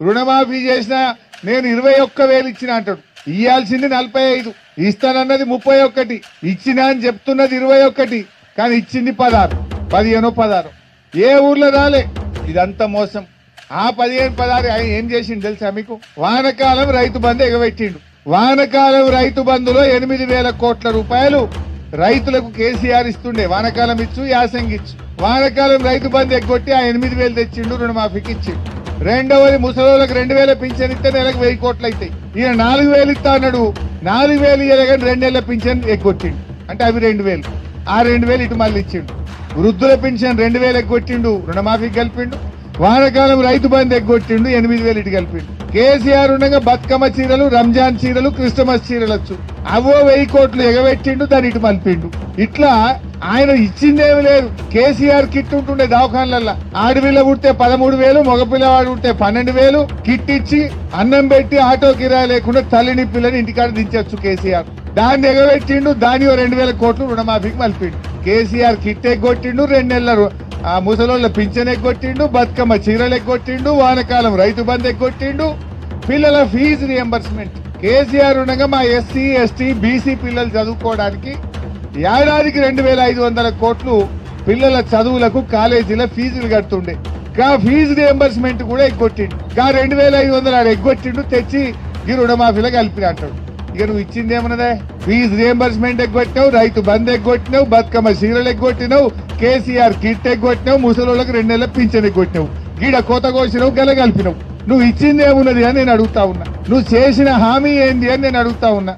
రుణమాఫీ చేసినా నేను 21,000 ఇచ్చిన అంటాడు. ఇయ్యాల్సింది 45, ఇస్తానన్నది 31, ఇచ్చినా అని చెప్తున్నది 21, కానీ ఇచ్చింది 16, 15, ఏ ఊర్లో రాలే. ఇదంతా మోసం. ఆ 15, 16 ఆయన ఏం చేసిండు తెలుసా మీకు? వానకాలం రైతు బంధు ఎగబెట్టిండు. వానకాలం రైతు బంధులో 8,000 కోట్ల రూపాయలు రైతులకు కేసీఆర్ ఇస్తుండే. వానకాలం ఇచ్చు, యాసంగి ఇచ్చు. వానకాలం రైతు బంధు ఎగ్గొట్టి ఆ 8,000 తెచ్చిండు, రుణమాఫీకి ఇచ్చిండు. రెండవది ముసలోళ్ళకి 2,000 పింఛన్ ఇస్తే నెలకు 1,000 కోట్లు అవుతాయి. ఈయన 4,000 ఇస్తా అన్నాడు. 4,000 ఇయ్యగానే 2 నెలల పింఛన్ ఎగ్గొట్టిండు. అంటే అవి 2,000. ఆ 2,000 ఇటు మళ్ళీ ఇచ్చిండు. వృద్ధుల పింఛన్ 2,000 ఎగ్గొట్టిండు, రుణమాఫీకి కలిపిండు. వానకాలం రైతు బంధు ఎగ్గొట్టిండు, 8,000 ఇటు కలిపిండు. కేసీఆర్ ఉండగా బతుకమ్మ చీరలు, రంజాన్ చీరలు, క్రిస్టమస్ చీరలు వచ్చు. అవో 1,000 కోట్లు ఎగబెట్టిండు, దాన్ని ఇటు మలిపిండు. ఇట్లా ఆయన ఇచ్చిందేమి లేదు. కేసీఆర్ కిట్ ఉంటుండే దవాఖాన్లల్లా. ఆడపిల్ల పుడితే 13,000, మగపిల్లవాడు పుడితే 12,000 కిట్ ఇచ్చి అన్నం పెట్టి ఆటో కిరాయి లేకుండా తల్లిని పిల్లని ఇంటికాడ దించొచ్చు కేసీఆర్. దాన్ని ఎగబెట్టిండు, దాని 2,000 కోట్లు రుణమాఫీకి మలిపిండు. కేసీఆర్ కిట్ ఎగ్గొట్టిండు, 2 నెలలు ఆ ముసలోళ్ళ పింఛన్ ఎగ్గొట్టిండు, బతుకమ్మ చీరలు ఎగ్గొట్టిండు, వానకాలం రైతు బంధు ఎగ్గొట్టిండు, పిల్లల ఫీజు రియంబర్స్మెంట్. కేసీఆర్ ఉండగా మా ఎస్సీ, ఎస్టీ, బీసీ పిల్లలు చదువుకోవడానికి ఏడాదికి 2,500 కోట్లు పిల్లల చదువులకు కాలేజీల ఫీజులు కడుతుండే. ఫీజు రియంబర్స్మెంట్ కూడా ఎగ్గొట్టిండు. 2,500 ఆడు ఎగ్గొట్టిండు, తెచ్చి ఈ రుణమాఫీలో కలిపి అంటాడు. ఇక నువ్వు ఇచ్చింది ఏమన్నదే? ఫీజు రియంబర్స్మెంట్ ఎగ్గొట్టినావు, రైతు బంధు ఎగ్గొట్టినావు, బతుకమ్మ చీరలు ఎగ్గొట్టినావు, కేసీఆర్ కిట్ ఎగ్గొట్టినావు, ముసలోళ్ళకి 2 నెలల పింఛన్ ఎగ్గొట్టినావు, గీడ కోత కోసినావు, గల కలిపినావు. నువ్వు ఇచ్చింది ఏమున్నది అని నేను అడుగుతా ఉన్నా. నువ్వు చేసిన హామీ ఏంది అని నేను అడుగుతా ఉన్నా.